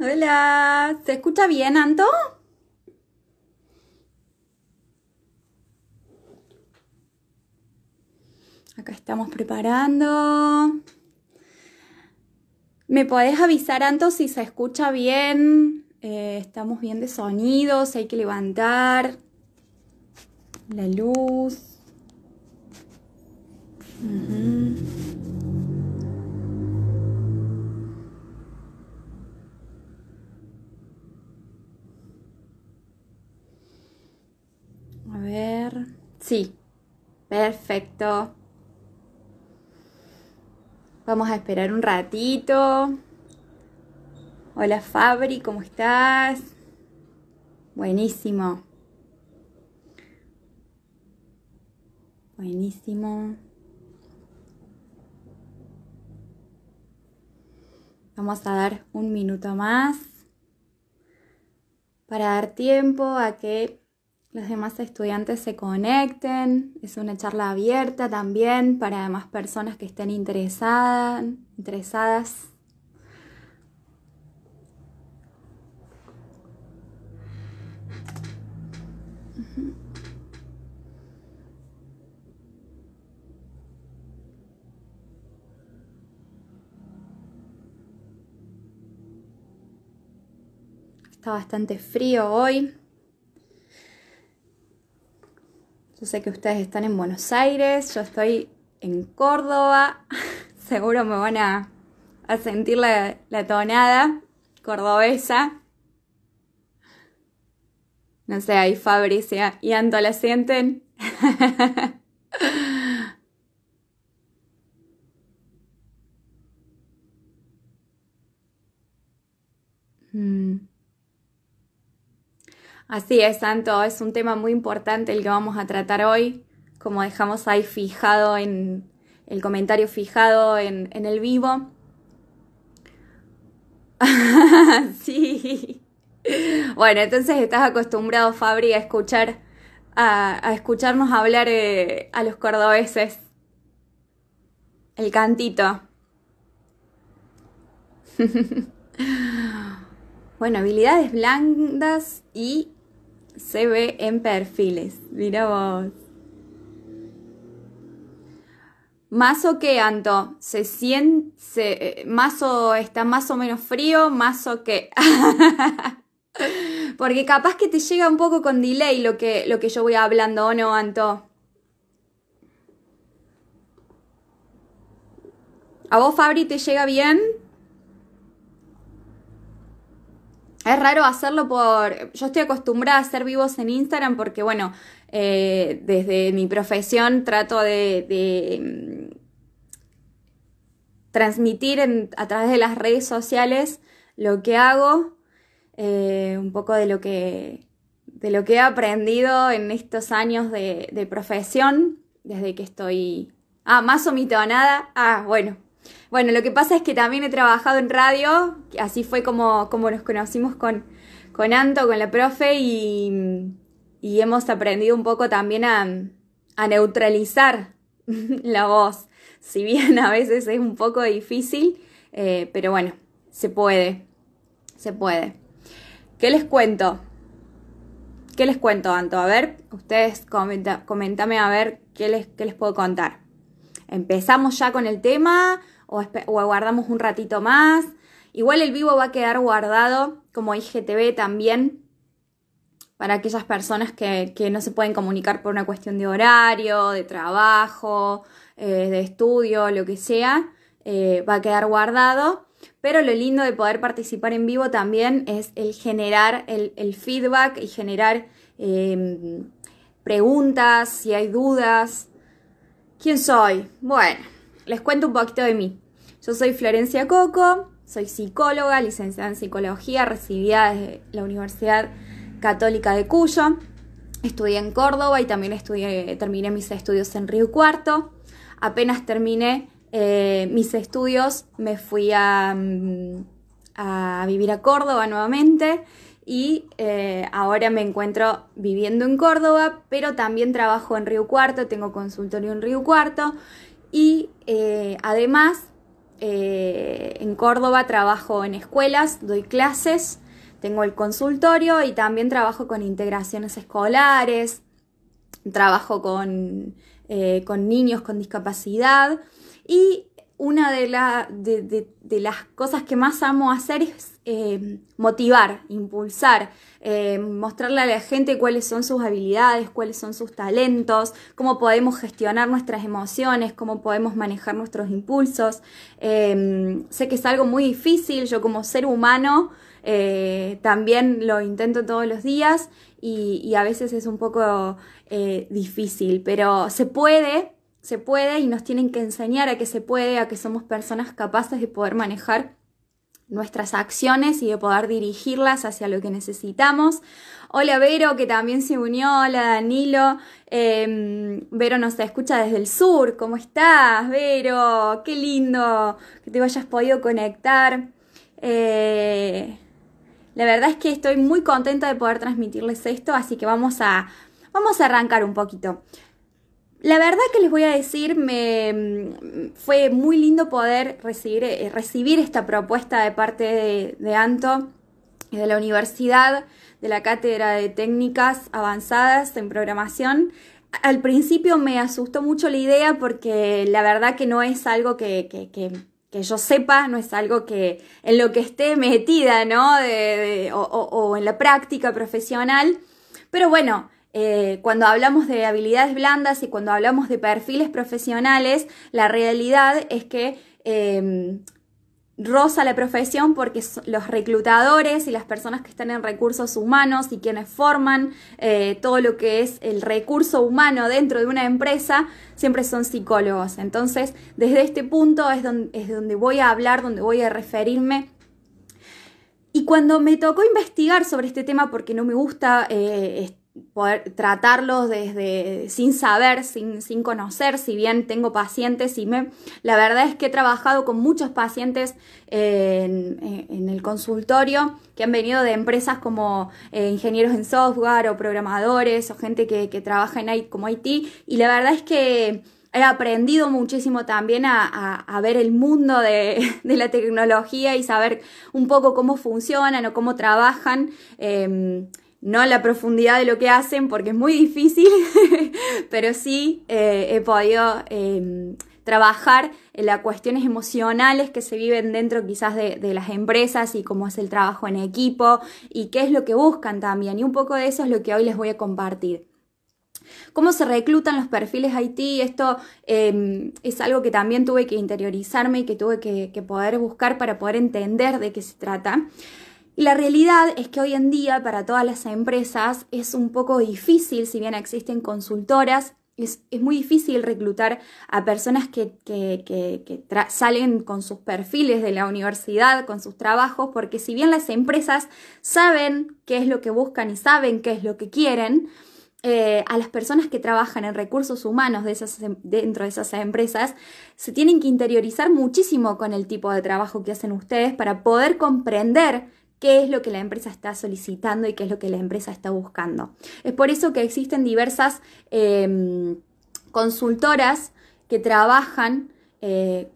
Hola, ¿se escucha bien, Anto? Acá estamos preparando. ¿Me podés avisar, Anto, si se escucha bien? Estamos bien de sonidos, hay que levantar la luz. A ver. Sí, perfecto. Vamos a esperar un ratito. Hola, Fabri, ¿cómo estás? Buenísimo. Buenísimo. Vamos a dar un minuto más para dar tiempo a que los demás estudiantes se conecten. Es una charla abierta también para demás personas que estén interesadas. Está bastante frío hoy. Yo sé que ustedes están en Buenos Aires, yo estoy en Córdoba. Seguro me van a sentir la tonada cordobesa. No sé, ahí Fabricia y Anto la sienten. Así es, Santo, es un tema muy importante el que vamos a tratar hoy, como dejamos ahí fijado en el comentario fijado en el vivo. Sí. Bueno, entonces estás acostumbrado, Fabri, a escucharnos hablar a los cordobeses, el cantito. Bueno, habilidades blandas y se ve en perfiles. Mira vos. ¿Mazo qué, Anto? ¿Se siente? ¿Mazo está más o menos frío? ¿Mazo qué? Porque capaz que te llega un poco con delay lo que yo voy hablando, ¿o no, Anto? ¿A vos, Fabri, te llega bien? Es raro hacerlo Yo estoy acostumbrada a hacer vivos en Instagram porque, bueno, desde mi profesión trato de transmitir a través de las redes sociales lo que hago, un poco de lo que he aprendido en estos años de profesión, desde que estoy... más o mitonada. Bueno. Bueno, lo que pasa es que también he trabajado en radio, así fue como nos conocimos con Anto, con la profe, y hemos aprendido un poco también a neutralizar la voz. Si bien a veces es un poco difícil, pero bueno, se puede. ¿Qué les cuento? Anto? A ver, ustedes comentame a ver qué les puedo contar. ¿Empezamos ya con el tema o aguardamos un ratito más? Igual el vivo va a quedar guardado como IGTV también para aquellas personas que no se pueden comunicar por una cuestión de horario, de trabajo, de estudio, lo que sea. Va a quedar guardado. Pero lo lindo de poder participar en vivo también es el generar el feedback y generar preguntas, si hay dudas. ¿Quién soy? Bueno, les cuento un poquito de mí. Yo soy Florencia Coco, soy psicóloga, licenciada en psicología, recibida de la Universidad Católica de Cuyo. Estudié en Córdoba y también terminé mis estudios en Río Cuarto. Apenas terminé mis estudios, me fui a vivir a Córdoba nuevamente. Y ahora me encuentro viviendo en Córdoba, pero también trabajo en Río Cuarto, tengo consultorio en Río Cuarto y además en Córdoba trabajo en escuelas, doy clases, tengo el consultorio y también trabajo con integraciones escolares, trabajo con niños con discapacidad y una de las cosas que más amo hacer es motivar, impulsar, mostrarle a la gente cuáles son sus habilidades, cuáles son sus talentos, cómo podemos gestionar nuestras emociones, cómo podemos manejar nuestros impulsos. Sé que es algo muy difícil, yo como ser humano también lo intento todos los días y a veces es un poco difícil, pero se puede y nos tienen que enseñar a que se puede, a que somos personas capaces de poder manejar nuestras acciones y de poder dirigirlas hacia lo que necesitamos. Hola Vero, que también se unió. Hola Danilo. Vero nos escucha desde el sur. ¿Cómo estás, Vero? Qué lindo que te hayas podido conectar. La verdad es que estoy muy contenta de poder transmitirles esto, así que vamos a arrancar un poquito. La verdad que les voy a decir, fue muy lindo poder recibir esta propuesta de parte de Anto y de la Universidad, de la Cátedra de Técnicas Avanzadas en Programación. Al principio me asustó mucho la idea porque la verdad que no es algo que yo sepa, no es algo que en lo que esté metida, ¿no? O en la práctica profesional, pero bueno. Cuando hablamos de habilidades blandas y cuando hablamos de perfiles profesionales, la realidad es que roza la profesión porque los reclutadores y las personas que están en recursos humanos y quienes forman todo lo que es el recurso humano dentro de una empresa siempre son psicólogos. Entonces, desde este punto es donde voy a hablar, donde voy a referirme. Y cuando me tocó investigar sobre este tema, porque no me gusta poder tratarlos sin saber, sin conocer, si bien tengo pacientes la verdad es que he trabajado con muchos pacientes en el consultorio que han venido de empresas como ingenieros en software o programadores o gente que trabaja como IT, y la verdad es que he aprendido muchísimo también a ver el mundo de la tecnología y saber un poco cómo funcionan o cómo trabajan. No a la profundidad de lo que hacen porque es muy difícil, pero sí he podido trabajar en las cuestiones emocionales que se viven dentro quizás de las empresas y cómo es el trabajo en equipo y qué es lo que buscan también. Y un poco de eso es lo que hoy les voy a compartir. ¿Cómo se reclutan los perfiles IT? Esto es algo que también tuve que interiorizarme y que tuve que poder buscar para poder entender de qué se trata. Y la realidad es que hoy en día para todas las empresas es un poco difícil, si bien existen consultoras, es muy difícil reclutar a personas que salen con sus perfiles de la universidad, con sus trabajos, porque si bien las empresas saben qué es lo que buscan y saben qué es lo que quieren, a las personas que trabajan en recursos humanos dentro de esas empresas se tienen que interiorizar muchísimo con el tipo de trabajo que hacen ustedes para poder comprender qué es lo que la empresa está solicitando y qué es lo que la empresa está buscando. Es por eso que existen diversas consultoras que trabajan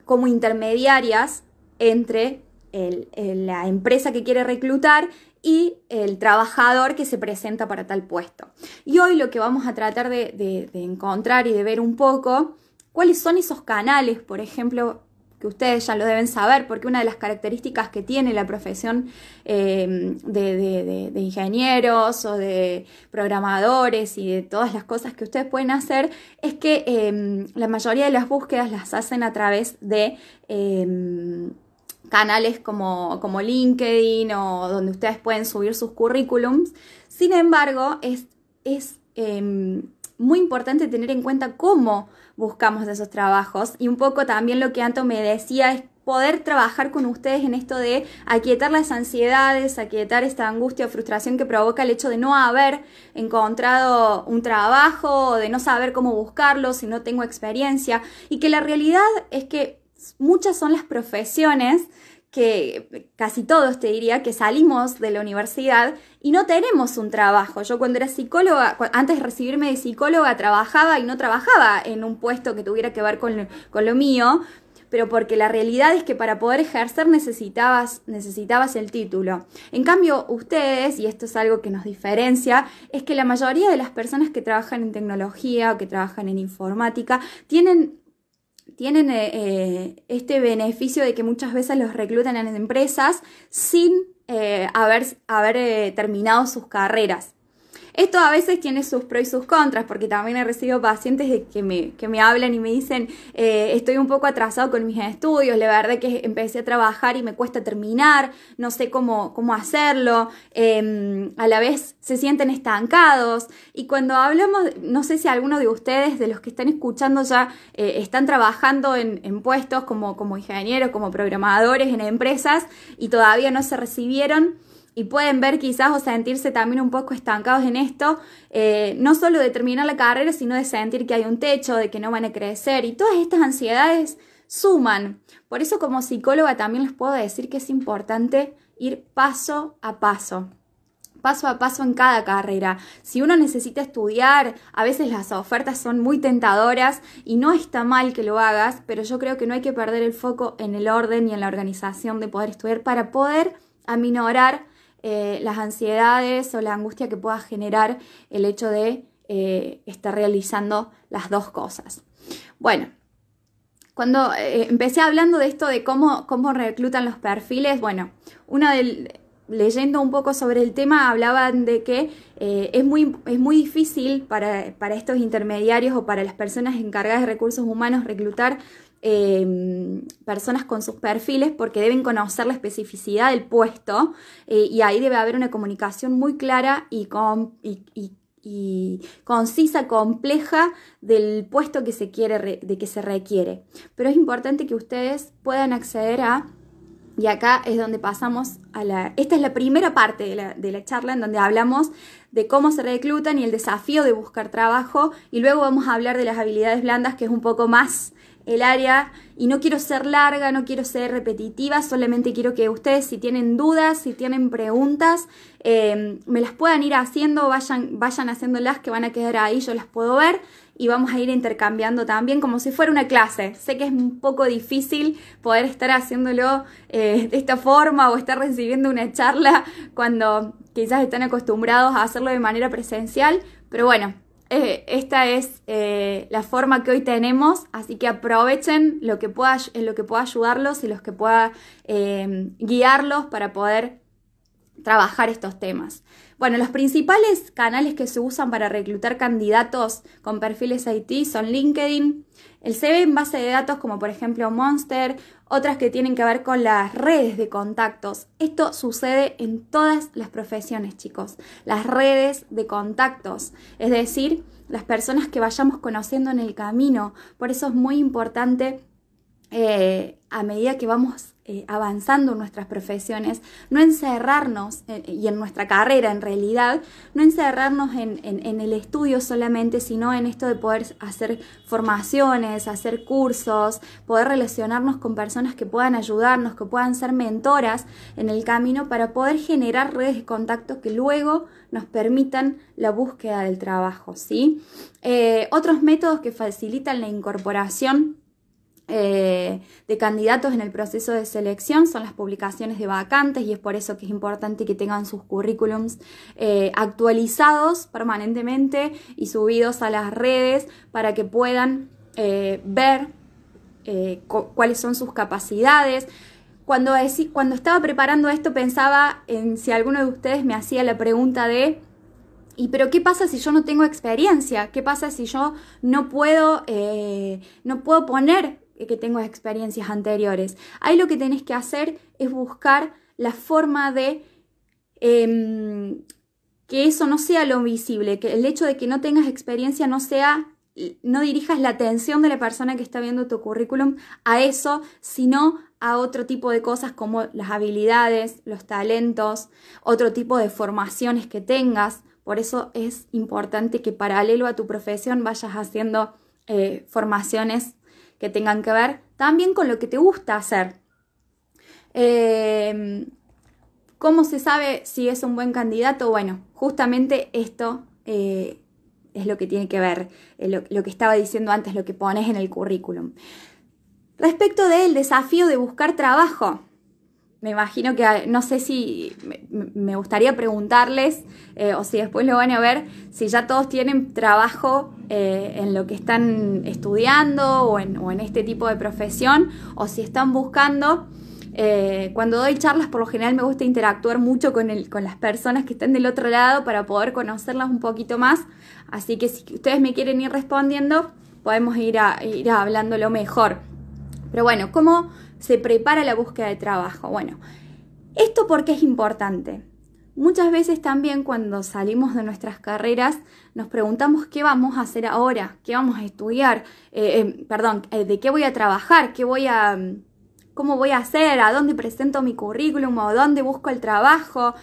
como intermediarias entre la empresa que quiere reclutar y el trabajador que se presenta para tal puesto. Y hoy lo que vamos a tratar de encontrar y de ver un poco cuáles son esos canales, por ejemplo, que ustedes ya lo deben saber, porque una de las características que tiene la profesión de ingenieros o de programadores y de todas las cosas que ustedes pueden hacer es que la mayoría de las búsquedas las hacen a través de canales como LinkedIn o donde ustedes pueden subir sus currículums. Sin embargo, es muy importante tener en cuenta cómo buscamos esos trabajos, y un poco también lo que Anto me decía es poder trabajar con ustedes en esto de aquietar las ansiedades, aquietar esta angustia o frustración que provoca el hecho de no haber encontrado un trabajo o de no saber cómo buscarlo si no tengo experiencia, y que la realidad es que muchas son las profesiones que casi todos te diría que salimos de la universidad y no tenemos un trabajo. Yo cuando era psicóloga, antes de recibirme de psicóloga, trabajaba y no trabajaba en un puesto que tuviera que ver con lo mío, pero porque la realidad es que para poder ejercer necesitabas el título. En cambio, ustedes, y esto es algo que nos diferencia, es que la mayoría de las personas que trabajan en tecnología o que trabajan en informática tienen este beneficio de que muchas veces los reclutan en empresas sin haber terminado sus carreras. Esto a veces tiene sus pros y sus contras, porque también he recibido pacientes que me hablan y me dicen estoy un poco atrasado con mis estudios, la verdad que empecé a trabajar y me cuesta terminar, no sé cómo hacerlo, a la vez se sienten estancados. Y cuando hablamos, no sé si alguno de ustedes, de los que están escuchando ya, están trabajando en puestos como ingenieros, como programadores en empresas y todavía no se recibieron, y pueden ver quizás o sentirse también un poco estancados en esto, no solo de terminar la carrera, sino de sentir que hay un techo, de que no van a crecer, y todas estas ansiedades suman. Por eso, como psicóloga también les puedo decir que es importante ir paso a paso en cada carrera. Si uno necesita estudiar, a veces las ofertas son muy tentadoras y no está mal que lo hagas, pero yo creo que no hay que perder el foco en el orden y en la organización de poder estudiar para poder aminorar las ansiedades o la angustia que pueda generar el hecho de estar realizando las dos cosas. Bueno, cuando empecé hablando de esto de cómo reclutan los perfiles, bueno, leyendo un poco sobre el tema, hablaban de que es muy difícil para estos intermediarios o para las personas encargadas de recursos humanos reclutar personas con sus perfiles, porque deben conocer la especificidad del puesto y ahí debe haber una comunicación muy clara y concisa, compleja del puesto que se requiere. Pero es importante que ustedes puedan acceder y acá es donde pasamos esta es la primera parte de la charla, en donde hablamos de cómo se reclutan y el desafío de buscar trabajo, y luego vamos a hablar de las habilidades blandas, que es un poco más el área, y no quiero ser larga, no quiero ser repetitiva, solamente quiero que ustedes, si tienen dudas, si tienen preguntas, me las puedan ir haciendo, vayan haciéndolas, que van a quedar ahí, yo las puedo ver, y vamos a ir intercambiando también como si fuera una clase. Sé que es un poco difícil poder estar haciéndolo de esta forma o estar recibiendo una charla cuando quizás están acostumbrados a hacerlo de manera presencial, pero bueno, esta es la forma que hoy tenemos, así que aprovechen lo que pueda ayudarlos y los que pueda guiarlos para poder trabajar estos temas. Bueno, los principales canales que se usan para reclutar candidatos con perfiles IT son LinkedIn, el CV en base de datos como por ejemplo Monster, otras que tienen que ver con las redes de contactos. Esto sucede en todas las profesiones, chicos, las redes de contactos, es decir, las personas que vayamos conociendo en el camino. Por eso es muy importante a medida que vamos avanzando en nuestras profesiones, no encerrarnos, y en nuestra carrera en realidad, no encerrarnos en el estudio solamente, sino en esto de poder hacer formaciones, hacer cursos, poder relacionarnos con personas que puedan ayudarnos, que puedan ser mentoras en el camino para poder generar redes de contacto que luego nos permitan la búsqueda del trabajo, ¿sí? Otros métodos que facilitan la incorporación de candidatos en el proceso de selección son las publicaciones de vacantes, y es por eso que es importante que tengan sus currículums actualizados permanentemente y subidos a las redes para que puedan ver cuáles son sus capacidades. Cuando estaba preparando esto pensaba en si alguno de ustedes me hacía la pregunta de pero ¿qué pasa si yo no tengo experiencia? ¿Qué pasa si yo no puedo poner que tengo experiencias anteriores? Ahí lo que tenés que hacer es buscar la forma de que eso no sea lo visible, que el hecho de que no tengas experiencia no dirijas la atención de la persona que está viendo tu currículum a eso, sino a otro tipo de cosas como las habilidades, los talentos, otro tipo de formaciones que tengas. Por eso es importante que paralelo a tu profesión vayas haciendo formaciones que tengan que ver también con lo que te gusta hacer. ¿Cómo se sabe si es un buen candidato? Bueno, justamente esto es lo que tiene que ver, lo que estaba diciendo antes, lo que pones en el currículum. Respecto del desafío de buscar trabajo, me imagino que, no sé si me gustaría preguntarles, o si después lo van a ver, si ya todos tienen trabajo en lo que están estudiando o en este tipo de profesión, o si están buscando. Cuando doy charlas, por lo general me gusta interactuar mucho con las personas que están del otro lado para poder conocerlas un poquito más. Así que si ustedes me quieren ir respondiendo, podemos ir hablándolo mejor. Pero bueno, ¿cómo se prepara la búsqueda de trabajo? Bueno, ¿esto por qué es importante? Muchas veces también cuando salimos de nuestras carreras nos preguntamos qué vamos a hacer ahora, qué vamos a estudiar, de qué voy a trabajar, cómo voy a hacer, a dónde presento mi currículum o dónde busco el trabajo.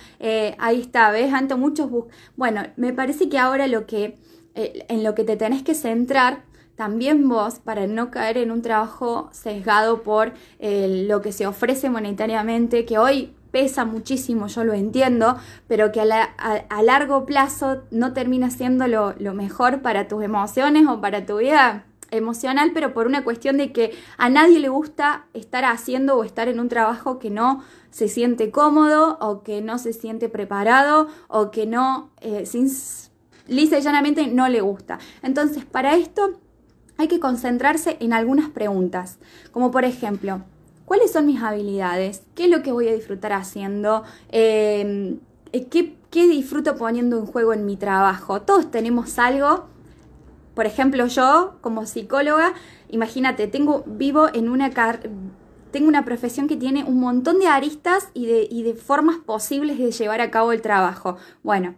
Ahí está, ¿ves? Antes muchos Bueno, me parece que ahora en lo que te tenés que centrar también vos, para no caer en un trabajo sesgado por lo que se ofrece monetariamente, que hoy pesa muchísimo, yo lo entiendo, pero que a largo plazo no termina siendo lo mejor para tus emociones o para tu vida emocional, pero por una cuestión de que a nadie le gusta estar haciendo o estar en un trabajo que no se siente cómodo o que no se siente preparado o que no, lisa y llanamente no le gusta. Entonces, para esto hay que concentrarse en algunas preguntas, como por ejemplo, ¿cuáles son mis habilidades? ¿Qué es lo que voy a disfrutar haciendo? ¿Qué disfruto poniendo en juego en mi trabajo? Todos tenemos algo. Por ejemplo, yo como psicóloga, imagínate, tengo una profesión que tiene un montón de aristas y de formas posibles de llevar a cabo el trabajo. Bueno,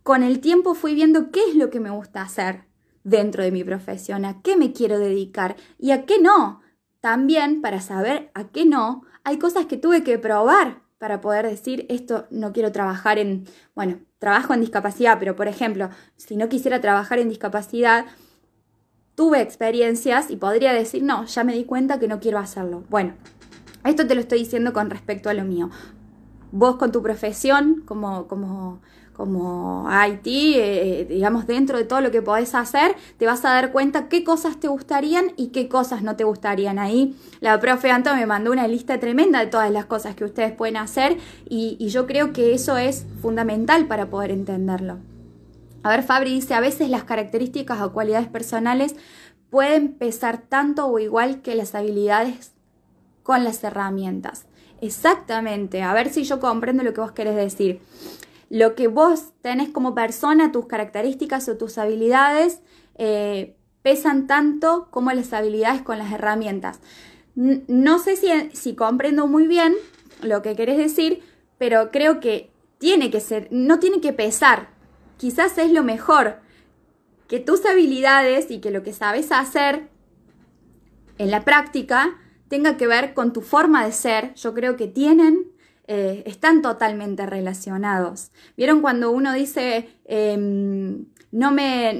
con el tiempo fui viendo qué es lo que me gusta hacer dentro de mi profesión, a qué me quiero dedicar y a qué no. También, para saber a qué no, hay cosas que tuve que probar para poder decir, esto no quiero trabajar trabajo en discapacidad, pero por ejemplo, si no quisiera trabajar en discapacidad, tuve experiencias y podría decir, no, ya me di cuenta que no quiero hacerlo. Bueno, esto te lo estoy diciendo con respecto a lo mío. Vos con tu profesión como IT, digamos, dentro de todo lo que podés hacer, te vas a dar cuenta qué cosas te gustarían y qué cosas no te gustarían. Ahí la profe Anto me mandó una lista tremenda de todas las cosas que ustedes pueden hacer y yo creo que eso es fundamental para poder entenderlo. A ver, Fabri dice, a veces las características o cualidades personales pueden pesar tanto o igual que las habilidades con las herramientas. Exactamente, a ver si yo comprendo lo que vos querés decir. Lo que vos tenés como persona, tus características o tus habilidades, pesan tanto como las habilidades con las herramientas. No sé si comprendo muy bien lo que querés decir, pero creo que no tiene que pesar. Quizás es lo mejor que tus habilidades y que lo que sabes hacer en la práctica tenga que ver con tu forma de ser. Yo creo que están totalmente relacionados. ¿Vieron cuando uno dice, no me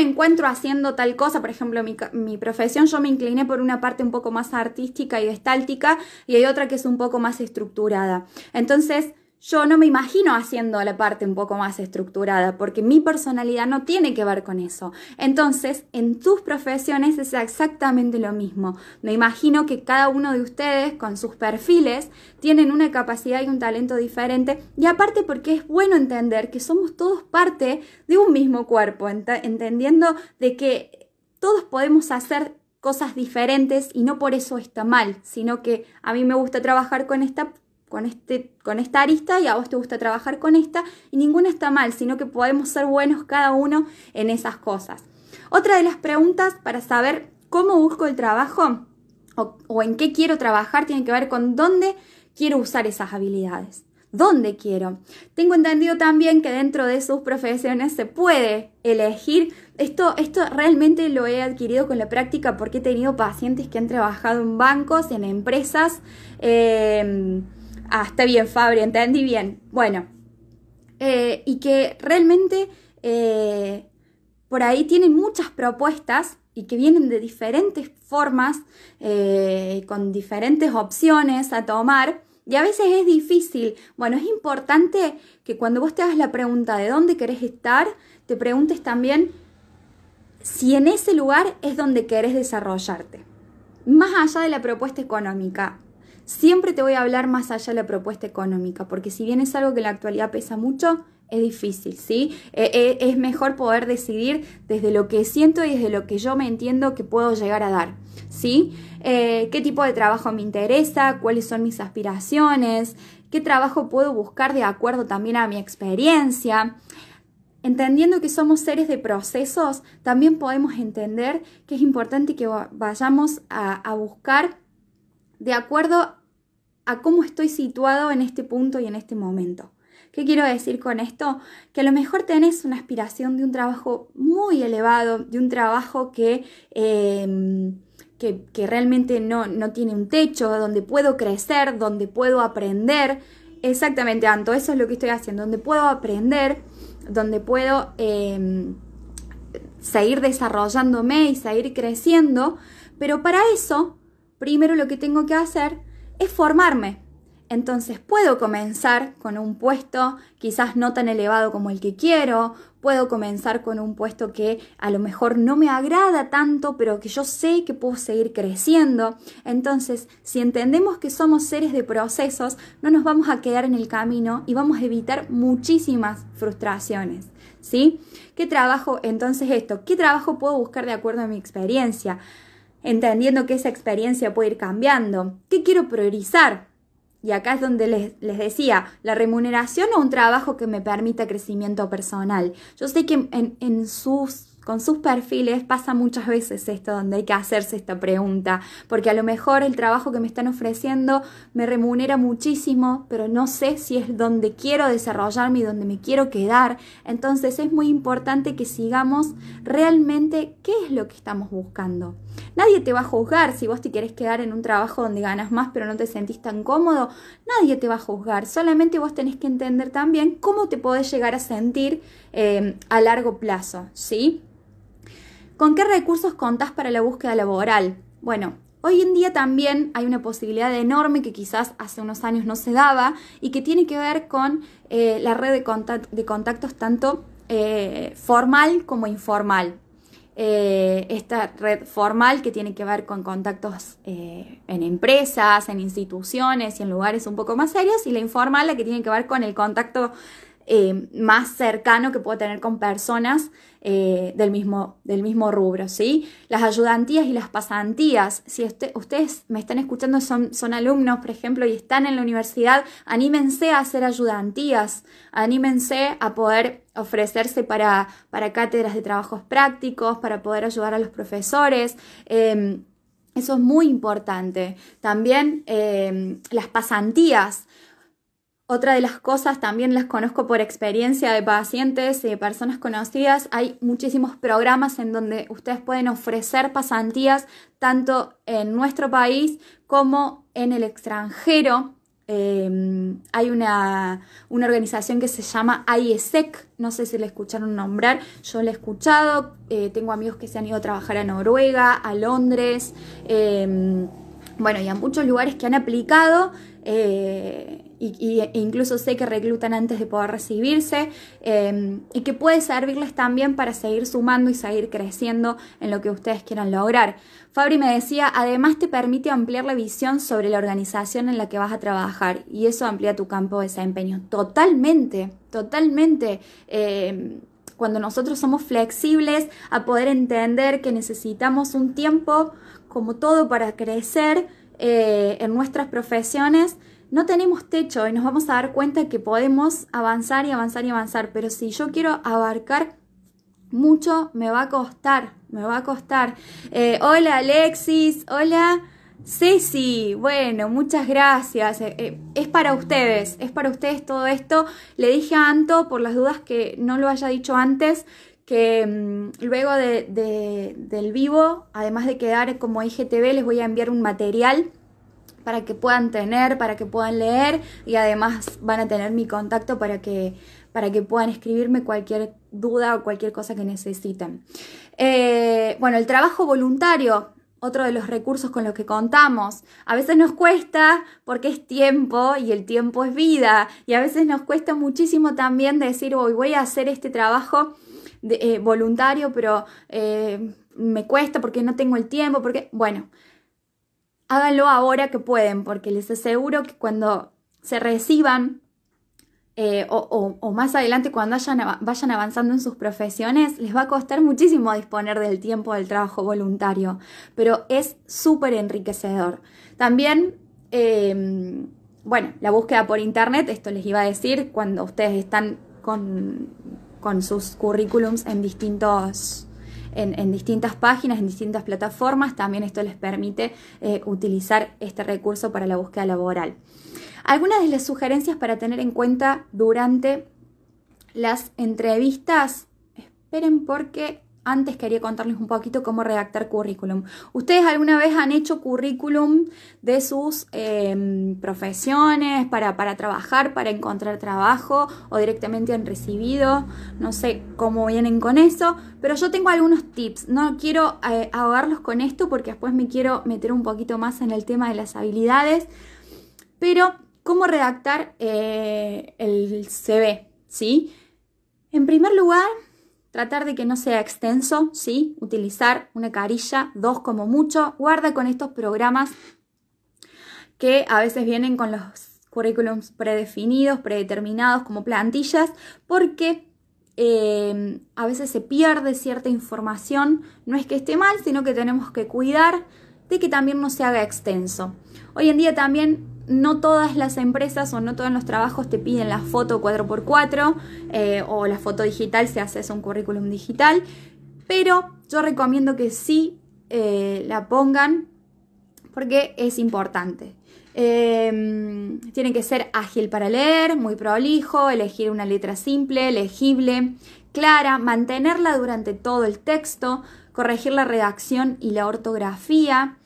encuentro haciendo tal cosa? Por ejemplo, mi profesión, yo me incliné por una parte un poco más artística y gestáltica y hay otra que es un poco más estructurada. Entonces, yo no me imagino haciendo la parte un poco más estructurada porque mi personalidad no tiene que ver con eso. Entonces, en tus profesiones es exactamente lo mismo. Me imagino que cada uno de ustedes con sus perfiles tienen una capacidad y un talento diferente y aparte porque es bueno entender que somos todos parte de un mismo cuerpo, entendiendo de que todos podemos hacer cosas diferentes y no por eso está mal, sino que a mí me gusta trabajar con esta arista y a vos te gusta trabajar con esta y ninguna está mal, sino que podemos ser buenos cada uno en esas cosas. Otra de las preguntas para saber cómo busco el trabajo o en qué quiero trabajar tiene que ver con dónde quiero usar esas habilidades. ¿Dónde quiero? Tengo entendido también que dentro de sus profesiones se puede elegir. Esto realmente lo he adquirido con la práctica porque he tenido pacientes que han trabajado en bancos, en empresas. Está bien, Fabri, entendí bien. Bueno, y que realmente por ahí tienen muchas propuestas y que vienen de diferentes formas, con diferentes opciones a tomar. Y a veces es difícil. Bueno, es importante que cuando vos te hagas la pregunta de dónde querés estar, te preguntes también si en ese lugar es donde querés desarrollarte. Más allá de la propuesta económica, siempre te voy a hablar más allá de la propuesta económica, porque si bien es algo que en la actualidad pesa mucho, es difícil, ¿sí? Es mejor poder decidir desde lo que siento y desde lo que yo me entiendo que puedo llegar a dar, ¿sí? ¿Qué tipo de trabajo me interesa? ¿Cuáles son mis aspiraciones? ¿Qué trabajo puedo buscar de acuerdo también a mi experiencia? Entendiendo que somos seres de procesos, también podemos entender que es importante que vayamos a buscar de acuerdo a cómo estoy situado en este punto y en este momento. ¿Qué quiero decir con esto? Que a lo mejor tenés una aspiración de un trabajo muy elevado, de un trabajo que realmente no tiene un techo, donde puedo crecer, donde puedo aprender. Exactamente, Anto, eso es lo que estoy haciendo, donde puedo aprender, donde puedo seguir desarrollándome y seguir creciendo, pero para eso, primero lo que tengo que hacer es formarme. Entonces puedo comenzar con un puesto quizás no tan elevado como el que quiero, puedo comenzar con un puesto que a lo mejor no me agrada tanto, pero que yo sé que puedo seguir creciendo. Entonces, si entendemos que somos seres de procesos, no nos vamos a quedar en el camino y vamos a evitar muchísimas frustraciones, ¿sí? ¿Qué trabajo? Entonces ¿qué trabajo puedo buscar de acuerdo a mi experiencia? Entendiendo que esa experiencia puede ir cambiando. ¿Qué quiero priorizar? Y acá es donde les decía, la remuneración o un trabajo que me permita crecimiento personal. Yo sé que con sus perfiles pasa muchas veces esto, donde hay que hacerse esta pregunta, porque a lo mejor el trabajo que me están ofreciendo me remunera muchísimo, pero no sé si es donde quiero desarrollarme y donde me quiero quedar. Entonces es muy importante que sigamos realmente qué es lo que estamos buscando. Nadie te va a juzgar si vos te querés quedar en un trabajo donde ganas más pero no te sentís tan cómodo. Nadie te va a juzgar, solamente vos tenés que entender también cómo te podés llegar a sentir a largo plazo, ¿sí? ¿Con qué recursos contás para la búsqueda laboral? Bueno, hoy en día también hay una posibilidad enorme que quizás hace unos años no se daba y que tiene que ver con la red de contactos tanto formal como informal. Esta red formal que tiene que ver con contactos en empresas, en instituciones y en lugares un poco más serios, y la informal, la que tiene que ver con el contacto más cercano que puedo tener con personas del mismo rubro, ¿sí? Las ayudantías y las pasantías, si ustedes me están escuchando, son alumnos, por ejemplo, y están en la universidad, anímense a hacer ayudantías, anímense a poder ofrecerse para cátedras de trabajos prácticos, para poder ayudar a los profesores. Eso es muy importante. También las pasantías. Otra de las cosas, también las conozco por experiencia de pacientes y de personas conocidas, hay muchísimos programas en donde ustedes pueden ofrecer pasantías tanto en nuestro país como en el extranjero. Hay una organización que se llama IESEC, no sé si la escucharon nombrar, yo la he escuchado, tengo amigos que se han ido a trabajar a Noruega, a Londres, y a muchos lugares que han aplicado. E incluso sé que reclutan antes de poder recibirse y que puede servirles también para seguir sumando y seguir creciendo en lo que ustedes quieran lograr. Fabri me decía, además te permite ampliar la visión sobre la organización en la que vas a trabajar y eso amplía tu campo de desempeño. Totalmente. Cuando nosotros somos flexibles a poder entender que necesitamos un tiempo como todo para crecer en nuestras profesiones, no tenemos techo y nos vamos a dar cuenta que podemos avanzar y avanzar y avanzar, pero si yo quiero abarcar mucho, me va a costar. Hola Alexis, hola Ceci, bueno, muchas gracias, es para ustedes todo esto. Le dije a Anto, por las dudas que no lo haya dicho antes, que luego del vivo, además de quedar como IGTV, les voy a enviar un material para que puedan tener, para que puedan leer y además van a tener mi contacto para que puedan escribirme cualquier duda o cualquier cosa que necesiten. El trabajo voluntario, otro de los recursos con los que contamos. A veces nos cuesta porque es tiempo y el tiempo es vida y a veces nos cuesta muchísimo también decir voy a hacer este trabajo voluntario, pero me cuesta porque no tengo el tiempo, porque, bueno, háganlo ahora que pueden, porque les aseguro que cuando se reciban o más adelante cuando vayan avanzando en sus profesiones, les va a costar muchísimo disponer del tiempo del trabajo voluntario, pero es súper enriquecedor. También, bueno, la búsqueda por internet, esto les iba a decir, cuando ustedes están con sus currículums en distintas páginas, en distintas plataformas, también esto les permite utilizar este recurso para la búsqueda laboral. Algunas de las sugerencias para tener en cuenta durante las entrevistas. Esperen porque antes quería contarles un poquito cómo redactar currículum. ¿Ustedes alguna vez han hecho currículum de sus profesiones para trabajar, para encontrar trabajo o directamente han recibido? No sé cómo vienen con eso, pero yo tengo algunos tips. No quiero ahogarlos con esto porque después me quiero meter un poquito más en el tema de las habilidades, pero ¿cómo redactar el CV? ¿Sí? En primer lugar, tratar de que no sea extenso, ¿sí? Utilizar una carilla, 2 como mucho. Guarda con estos programas que a veces vienen con los currículums predefinidos, predeterminados como plantillas, porque a veces se pierde cierta información. No es que esté mal, sino que tenemos que cuidar de que también no se haga extenso. Hoy en día también no todas las empresas o no todos los trabajos te piden la foto 4x4 o la foto digital si haces un currículum digital, pero yo recomiendo que sí la pongan porque es importante. Tiene que ser ágil para leer, muy prolijo, elegir una letra simple, legible, clara, mantenerla durante todo el texto, corregir la redacción y la ortografía.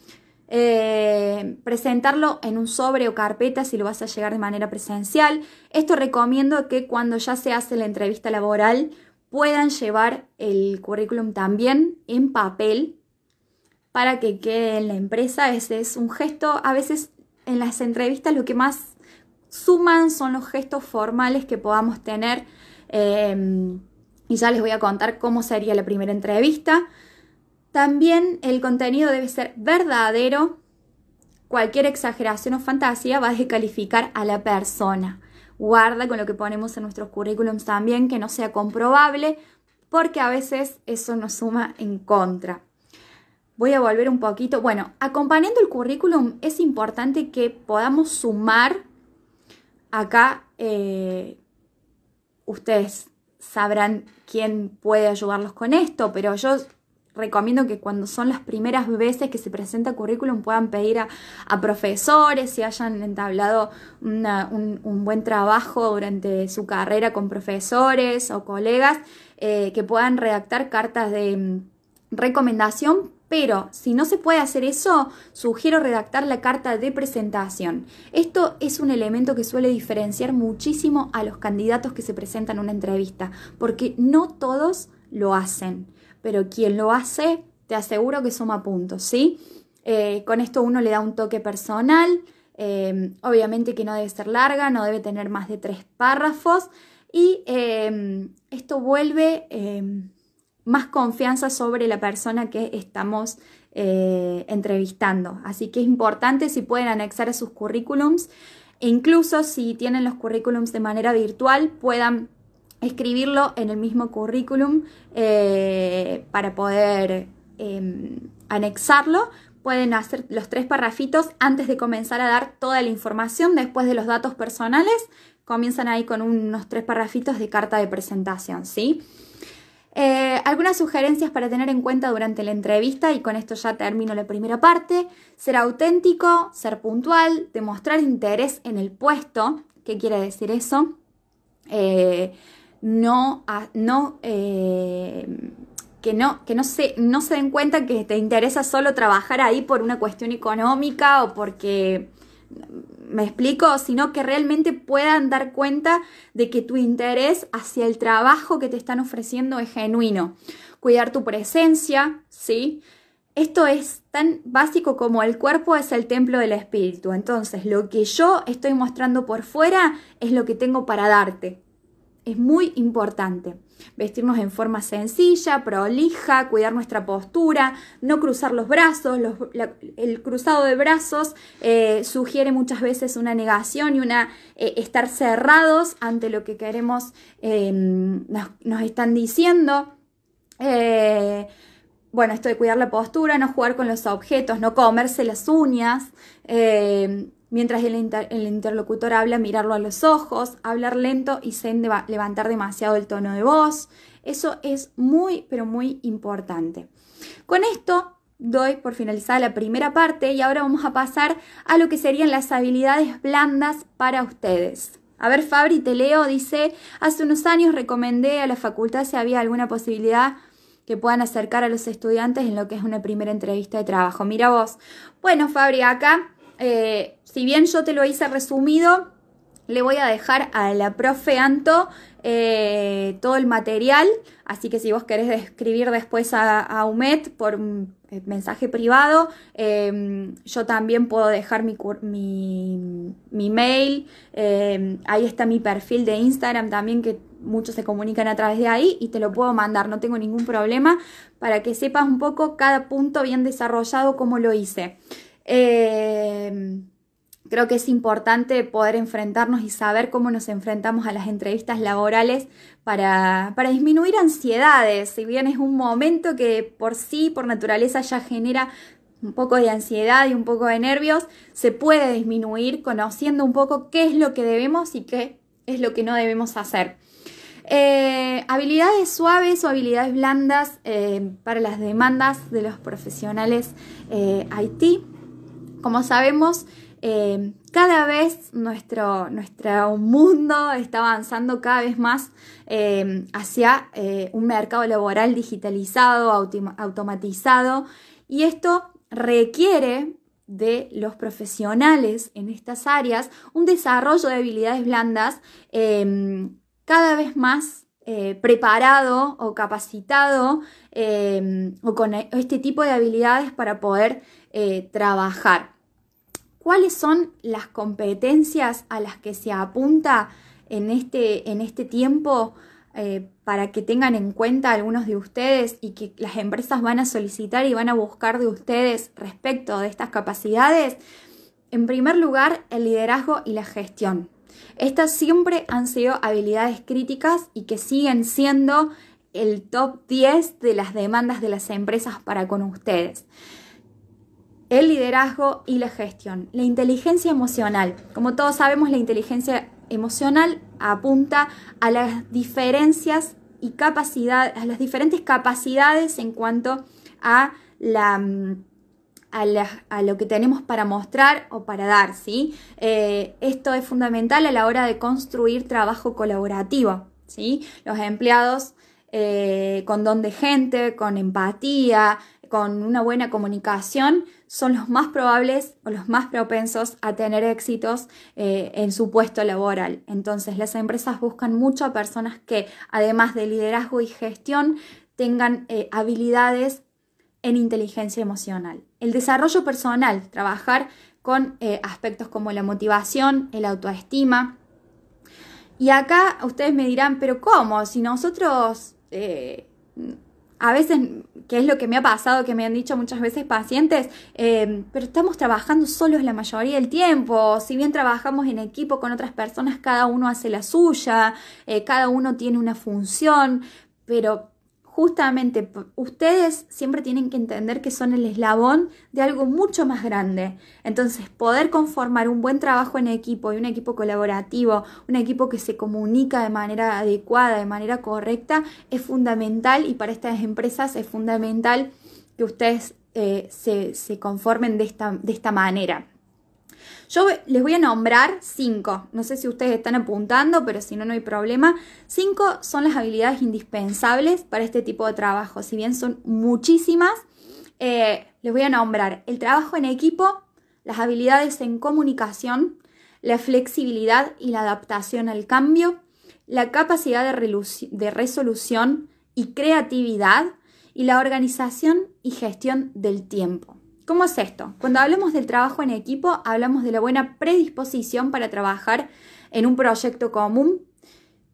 Presentarlo en un sobre o carpeta si lo vas a llegar de manera presencial. Esto recomiendo que cuando ya se hace la entrevista laboral puedan llevar el currículum también en papel para que quede en la empresa. Ese es un gesto, a veces en las entrevistas lo que más suman son los gestos formales que podamos tener y ya les voy a contar cómo sería la primera entrevista. También el contenido debe ser verdadero. Cualquier exageración o fantasía va a descalificar a la persona. Guarda con lo que ponemos en nuestros currículums también, que no sea comprobable, porque a veces eso nos suma en contra. Voy a volver un poquito. Bueno, acompañando el currículum es importante que podamos sumar. Acá ustedes sabrán quién puede ayudarlos con esto, pero yo recomiendo que cuando son las primeras veces que se presenta currículum puedan pedir a profesores si hayan entablado un buen trabajo durante su carrera con profesores o colegas, que puedan redactar cartas de recomendación, pero si no se puede hacer eso, sugiero redactar la carta de presentación. Esto es un elemento que suele diferenciar muchísimo a los candidatos que se presentan a una entrevista, porque no todos lo hacen. Pero quien lo hace, te aseguro que suma puntos, ¿sí? Con esto uno le da un toque personal, obviamente que no debe ser larga, no debe tener más de 3 párrafos y esto vuelve más confianza sobre la persona que estamos entrevistando. Así que es importante si pueden anexar a sus currículums, e incluso si tienen los currículums de manera virtual, puedan escribirlo en el mismo currículum para poder anexarlo. Pueden hacer los 3 parrafitos antes de comenzar a dar toda la información. Después de los datos personales, comienzan ahí con unos 3 parrafitos de carta de presentación, ¿sí? Algunas sugerencias para tener en cuenta durante la entrevista, y con esto ya termino la primera parte: ser auténtico, ser puntual, demostrar interés en el puesto. ¿Qué quiere decir eso? Que no se den cuenta que te interesa solo trabajar ahí por una cuestión económica o porque, ¿me explico? Sino que realmente puedan dar cuenta de que tu interés hacia el trabajo que te están ofreciendo es genuino. Cuidar tu presencia, ¿sí? Esto es tan básico como el cuerpo es el templo del espíritu. Entonces, lo que yo estoy mostrando por fuera es lo que tengo para darte. Es muy importante. vestirnos en forma sencilla, prolija, cuidar nuestra postura, no cruzar los brazos. El cruzado de brazos sugiere muchas veces una negación y estar cerrados ante lo que queremos, nos están diciendo. Bueno, esto de cuidar la postura, no jugar con los objetos, no comerse las uñas, mientras el interlocutor habla, mirarlo a los ojos, hablar lento y sin levantar demasiado el tono de voz. Eso es muy, pero muy importante. Con esto doy por finalizada la primera parte y ahora vamos a pasar a lo que serían las habilidades blandas para ustedes. A ver, Fabri, te leo, dice, hace unos años recomendé a la facultad si había alguna posibilidad que puedan acercar a los estudiantes en lo que es una primera entrevista de trabajo. Mira vos. Bueno, Fabri, acá, si bien yo te lo hice resumido, le voy a dejar a la profe Anto todo el material, así que si vos querés escribir después a UMED por un mensaje privado, yo también puedo dejar mi mail, ahí está mi perfil de Instagram también, que muchos se comunican a través de ahí y te lo puedo mandar, no tengo ningún problema, para que sepas un poco cada punto bien desarrollado como lo hice. Creo que es importante poder enfrentarnos y saber cómo nos enfrentamos a las entrevistas laborales para disminuir ansiedades. Si bien es un momento que por sí, por naturaleza, ya genera un poco de ansiedad y un poco de nervios, se puede disminuir conociendo un poco qué es lo que debemos y qué es lo que no debemos hacer. Habilidades suaves o habilidades blandas para las demandas de los profesionales IT. Como sabemos, cada vez nuestro mundo está avanzando cada vez más hacia un mercado laboral digitalizado, automatizado, y esto requiere de los profesionales en estas áreas un desarrollo de habilidades blandas cada vez más preparado o capacitado o con este tipo de habilidades para poder trabajar. ¿Cuáles son las competencias a las que se apunta en este tiempo para que tengan en cuenta algunos de ustedes y que las empresas van a solicitar y van a buscar de ustedes respecto de estas capacidades? En primer lugar, el liderazgo y la gestión. Estas siempre han sido habilidades críticas y que siguen siendo el top 10 de las demandas de las empresas para con ustedes. El liderazgo y la gestión. La inteligencia emocional. Como todos sabemos, la inteligencia emocional apunta a las diferencias y capacidades, a las diferentes capacidades en cuanto a lo que tenemos para mostrar o para dar, ¿sí? Esto es fundamental a la hora de construir trabajo colaborativo, ¿sí? Los empleados con don de gente, con empatía, con una buena comunicación, son los más probables o los más propensos a tener éxitos en su puesto laboral. Entonces, las empresas buscan mucho a personas que, además de liderazgo y gestión, tengan habilidades en inteligencia emocional. El desarrollo personal, trabajar con aspectos como la motivación, el autoestima. Y acá ustedes me dirán, ¿pero cómo? Si nosotros, a veces, que es lo que me ha pasado, que me han dicho muchas veces pacientes, pero estamos trabajando solos la mayoría del tiempo. Si bien trabajamos en equipo con otras personas, cada uno hace la suya, cada uno tiene una función, pero justamente ustedes siempre tienen que entender que son el eslabón de algo mucho más grande. Entonces, poder conformar un buen trabajo en equipo y un equipo colaborativo, un equipo que se comunica de manera adecuada, de manera correcta, es fundamental, y para estas empresas es fundamental que ustedes se conformen de esta manera. Yo les voy a nombrar 5, no sé si ustedes están apuntando, pero si no, no hay problema. 5 son las habilidades indispensables para este tipo de trabajo, si bien son muchísimas. Les voy a nombrar el trabajo en equipo, las habilidades en comunicación, la flexibilidad y la adaptación al cambio, la capacidad de resolución y creatividad, y la organización y gestión del tiempo. ¿Cómo es esto? Cuando hablamos del trabajo en equipo, hablamos de la buena predisposición para trabajar en un proyecto común,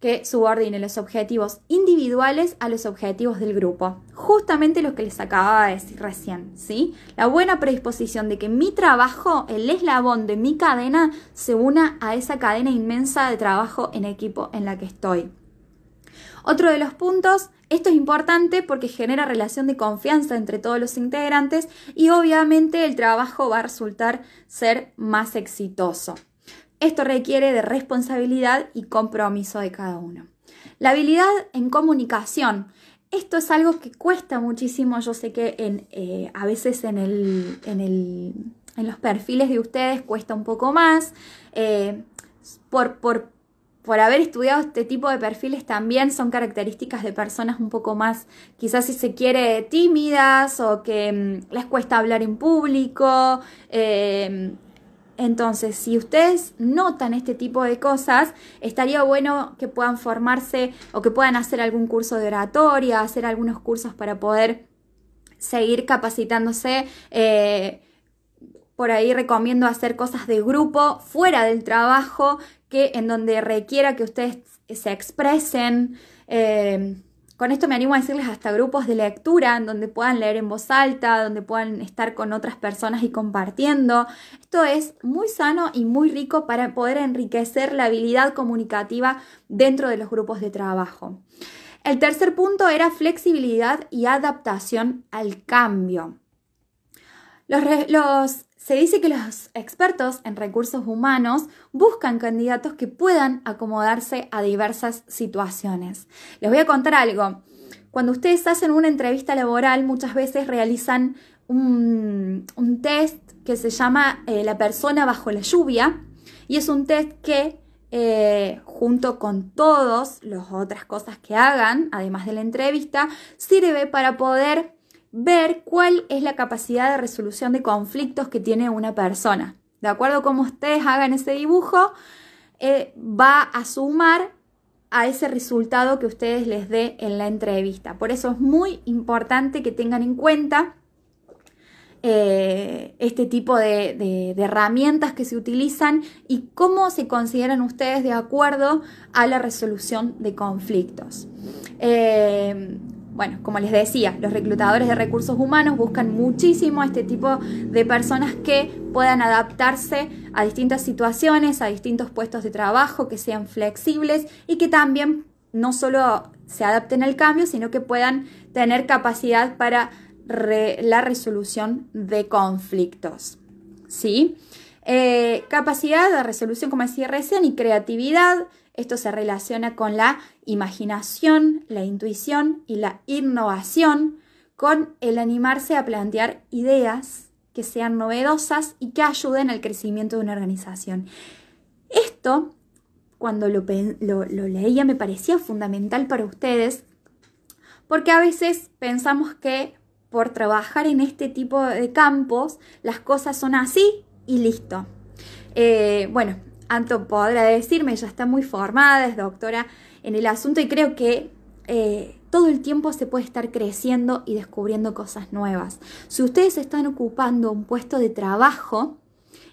que subordine los objetivos individuales a los objetivos del grupo. Justamente lo que les acababa de decir recién, ¿sí? La buena predisposición de que mi trabajo, el eslabón de mi cadena, se una a esa cadena inmensa de trabajo en equipo en la que estoy. Otro de los puntos, esto es importante porque genera relación de confianza entre todos los integrantes y obviamente el trabajo va a resultar ser más exitoso. Esto requiere de responsabilidad y compromiso de cada uno. La habilidad en comunicación. Esto es algo que cuesta muchísimo. Yo sé que a veces en los perfiles de ustedes cuesta un poco más. Por haber estudiado este tipo de perfiles también son características de personas un poco más, quizás si se quiere, tímidas o que les cuesta hablar en público. Entonces, si ustedes notan este tipo de cosas, estaría bueno que puedan formarse o que puedan hacer algún curso de oratoria, hacer algunos cursos para poder seguir capacitándose. Por ahí recomiendo hacer cosas de grupo fuera del trabajo, en donde requiera que ustedes se expresen. Con esto me animo a decirles hasta grupos de lectura en donde puedan leer en voz alta, donde puedan estar con otras personas y compartiendo. Esto es muy sano y muy rico para poder enriquecer la habilidad comunicativa dentro de los grupos de trabajo. El tercer punto era flexibilidad y adaptación al cambio. Se dice que los expertos en recursos humanos buscan candidatos que puedan acomodarse a diversas situaciones. Les voy a contar algo. Cuando ustedes hacen una entrevista laboral, muchas veces realizan un test que se llama la persona bajo la lluvia, y es un test que junto con todas las otras cosas que hagan, además de la entrevista, sirve para poder ver cuál es la capacidad de resolución de conflictos que tiene una persona. De acuerdo a cómo ustedes hagan ese dibujo, va a sumar a ese resultado que ustedes les dé en la entrevista. Por eso es muy importante que tengan en cuenta este tipo de herramientas que se utilizan y cómo se consideran ustedes de acuerdo a la resolución de conflictos. Bueno, como les decía, los reclutadores de recursos humanos buscan muchísimo a este tipo de personas que puedan adaptarse a distintas situaciones, a distintos puestos de trabajo, que sean flexibles y que también no solo se adapten al cambio, sino que puedan tener capacidad para la resolución de conflictos. ¿Sí? Capacidad de resolución, como decía recién, y creatividad. Esto se relaciona con la imaginación, la intuición y la innovación, con el animarse a plantear ideas que sean novedosas y que ayuden al crecimiento de una organización. Esto, cuando lo leía, me parecía fundamental para ustedes, porque a veces pensamos que por trabajar en este tipo de campos, las cosas son así y listo. Bueno, Anto podrá decirme, ella está muy formada, es doctora en el asunto y creo que todo el tiempo se puede estar creciendo y descubriendo cosas nuevas. Si ustedes están ocupando un puesto de trabajo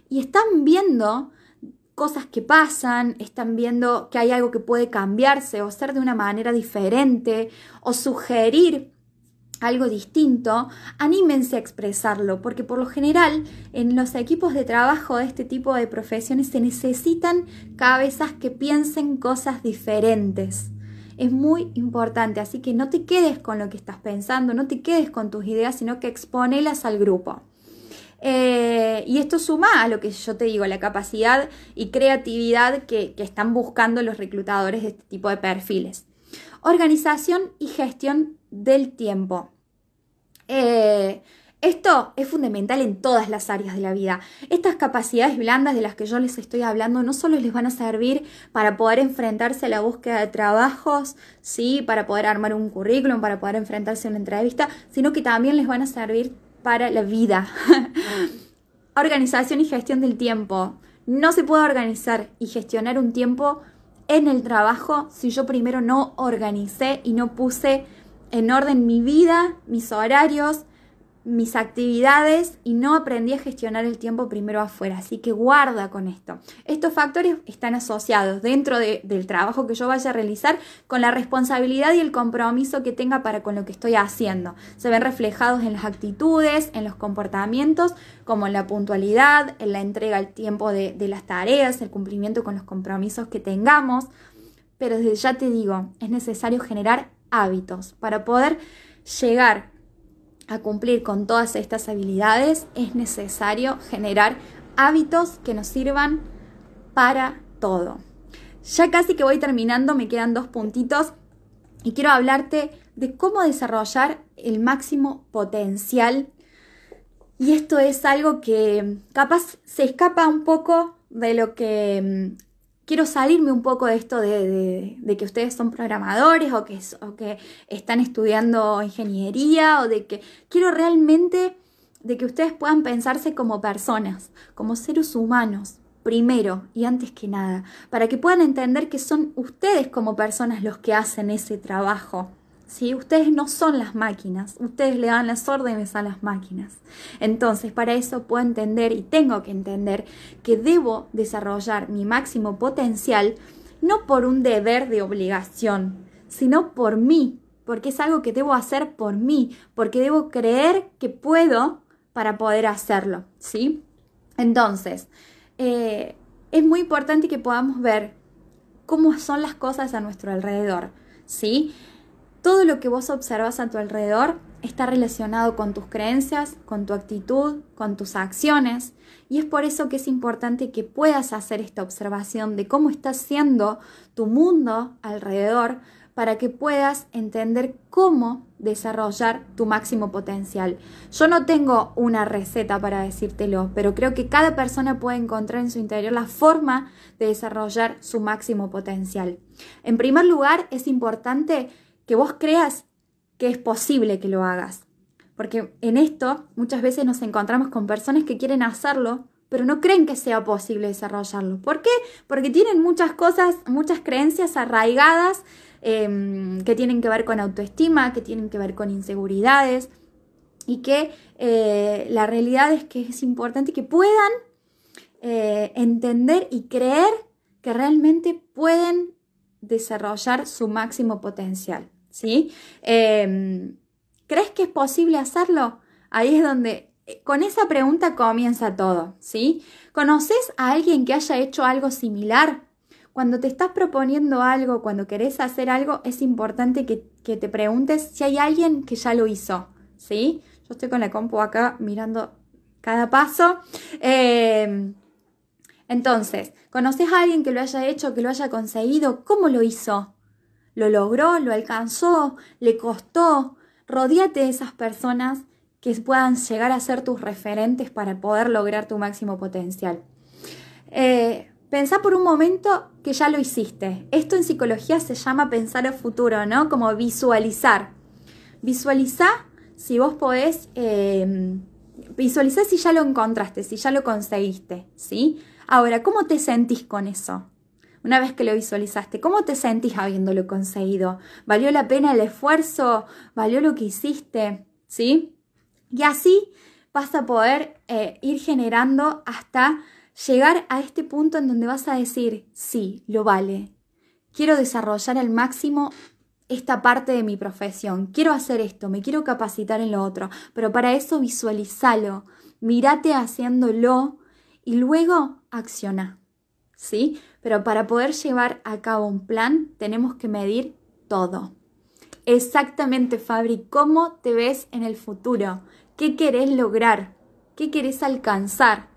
y están viendo cosas que pasan, están viendo que hay algo que puede cambiarse o ser de una manera diferente o sugerir algo distinto, anímense a expresarlo, porque por lo general en los equipos de trabajo de este tipo de profesiones se necesitan cabezas que piensen cosas diferentes. Es muy importante, así que no te quedes con lo que estás pensando, no te quedes con tus ideas, sino que exponelas al grupo. Y esto suma a lo que yo te digo, la capacidad y creatividad que están buscando los reclutadores de este tipo de perfiles. Organización y gestión del tiempo. Esto es fundamental en todas las áreas de la vida. Estas capacidades blandas de las que yo les estoy hablando no solo les van a servir para poder enfrentarse a la búsqueda de trabajos, ¿sí? Para poder armar un currículum, para poder enfrentarse a una entrevista, sino que también les van a servir para la vida. Organización y gestión del tiempo. No se puede organizar y gestionar un tiempo en el trabajo si yo primero no organicé y no puse en orden mi vida, mis horarios, mis actividades y no aprendí a gestionar el tiempo primero afuera. Así que guarda con esto. Estos factores están asociados dentro del trabajo que yo vaya a realizar con la responsabilidad y el compromiso que tenga para con lo que estoy haciendo. Se ven reflejados en las actitudes, en los comportamientos, como en la puntualidad, en la entrega al tiempo de las tareas, el cumplimiento con los compromisos que tengamos. Pero desde ya te digo, es necesario generar hábitos para poder llegar a cumplir con todas estas habilidades. Es necesario generar hábitos que nos sirvan para todo. Ya casi que voy terminando, me quedan 2 puntitos y quiero hablarte de cómo desarrollar el máximo potencial. Y esto es algo que capaz se escapa un poco de lo que quiero salirme un poco de esto de que ustedes son programadores o que están estudiando ingeniería, o de que quiero realmente de que ustedes puedan pensarse como personas, como seres humanos, primero y antes que nada, para que puedan entender que son ustedes como personas los que hacen ese trabajo. ¿Sí? Ustedes no son las máquinas, ustedes le dan las órdenes a las máquinas. Entonces, para eso puedo entender y tengo que entender que debo desarrollar mi máximo potencial, no por un deber de obligación, sino por mí, porque es algo que debo hacer por mí, porque debo creer que puedo para poder hacerlo, ¿sí? Entonces, es muy importante que podamos ver cómo son las cosas a nuestro alrededor, ¿sí? Todo lo que vos observas a tu alrededor está relacionado con tus creencias, con tu actitud, con tus acciones, y es por eso que es importante que puedas hacer esta observación de cómo está siendo tu mundo alrededor para que puedas entender cómo desarrollar tu máximo potencial. Yo no tengo una receta para decírtelo, pero creo que cada persona puede encontrar en su interior la forma de desarrollar su máximo potencial. En primer lugar, es importante que vos creas que es posible que lo hagas. Porque en esto muchas veces nos encontramos con personas que quieren hacerlo, pero no creen que sea posible desarrollarlo. ¿Por qué? Porque tienen muchas cosas, muchas creencias arraigadas que tienen que ver con autoestima, que tienen que ver con inseguridades, y que la realidad es que es importante que puedan entender y creer que realmente pueden desarrollar su máximo potencial. ¿Sí? ¿Crees que es posible hacerlo? Ahí es donde, con esa pregunta comienza todo, ¿sí? ¿Conoces a alguien que haya hecho algo similar? Cuando te estás proponiendo algo, cuando querés hacer algo, es importante que te preguntes si hay alguien que ya lo hizo, ¿sí? Yo estoy con la compu acá mirando cada paso. Entonces, ¿conoces a alguien que lo haya hecho, que lo haya conseguido? ¿Cómo lo hizo? ¿Lo logró? ¿Lo alcanzó? ¿Le costó? Rodéate de esas personas que puedan llegar a ser tus referentes para poder lograr tu máximo potencial. Pensá por un momento que ya lo hiciste. Esto en psicología se llama pensar a futuro, ¿no? Como visualizar. Visualizá si vos podés, visualizá si ya lo encontraste, si ya lo conseguiste, ¿sí? Ahora, ¿cómo te sentís con eso? Una vez que lo visualizaste, ¿cómo te sentís habiéndolo conseguido? ¿Valió la pena el esfuerzo? ¿Valió lo que hiciste? ¿Sí? Y así vas a poder ir generando hasta llegar a este punto en donde vas a decir, sí, lo vale. Quiero desarrollar al máximo esta parte de mi profesión. Quiero hacer esto, me quiero capacitar en lo otro. Pero para eso visualizalo, mírate haciéndolo y luego acciona. ¿Sí? Pero para poder llevar a cabo un plan tenemos que medir todo. Exactamente, Fabri, ¿cómo te ves en el futuro? ¿Qué querés lograr? ¿Qué querés alcanzar?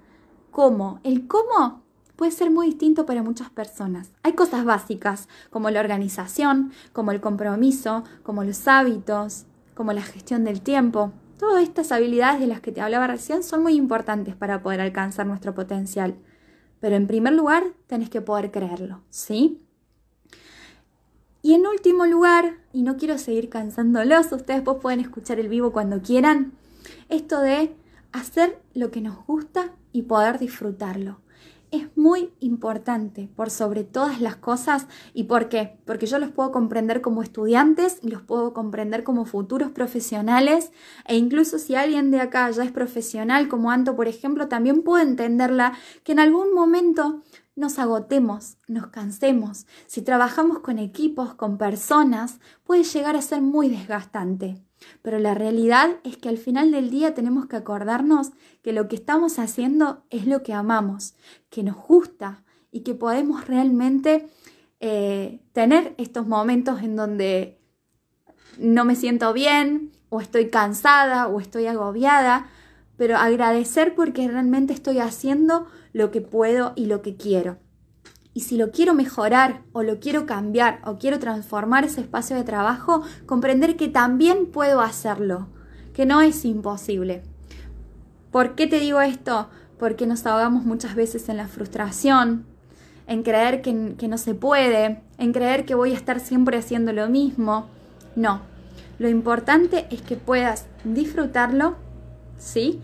¿Cómo? El cómo puede ser muy distinto para muchas personas. Hay cosas básicas como la organización, como el compromiso, como los hábitos, como la gestión del tiempo. Todas estas habilidades de las que te hablaba recién son muy importantes para poder alcanzar nuestro potencial. Pero en primer lugar, tenés que poder creerlo, ¿sí? Y en último lugar, y no quiero seguir cansándolos, ustedes después pueden escuchar el vivo cuando quieran, esto de hacer lo que nos gusta y poder disfrutarlo. es muy importante por sobre todas las cosas. ¿Y por qué? Porque yo los puedo comprender como estudiantes y los puedo comprender como futuros profesionales, e incluso si alguien de acá ya es profesional como Anto, por ejemplo, también puedo entenderla, que en algún momento nos agotemos, nos cansemos. Si trabajamos con equipos, con personas, puede llegar a ser muy desgastante. Pero la realidad es que al final del día tenemos que acordarnos que lo que estamos haciendo es lo que amamos, que nos gusta y que podemos realmente tener estos momentos en donde no me siento bien o estoy cansada o estoy agobiada, pero agradecer porque realmente estoy haciendo lo que puedo y lo que quiero. Y si lo quiero mejorar o lo quiero cambiar o quiero transformar ese espacio de trabajo, comprender que también puedo hacerlo, que no es imposible. ¿Por qué te digo esto? Porque nos ahogamos muchas veces en la frustración, en creer que no se puede, en creer que voy a estar siempre haciendo lo mismo. No, lo importante es que puedas disfrutarlo, ¿sí?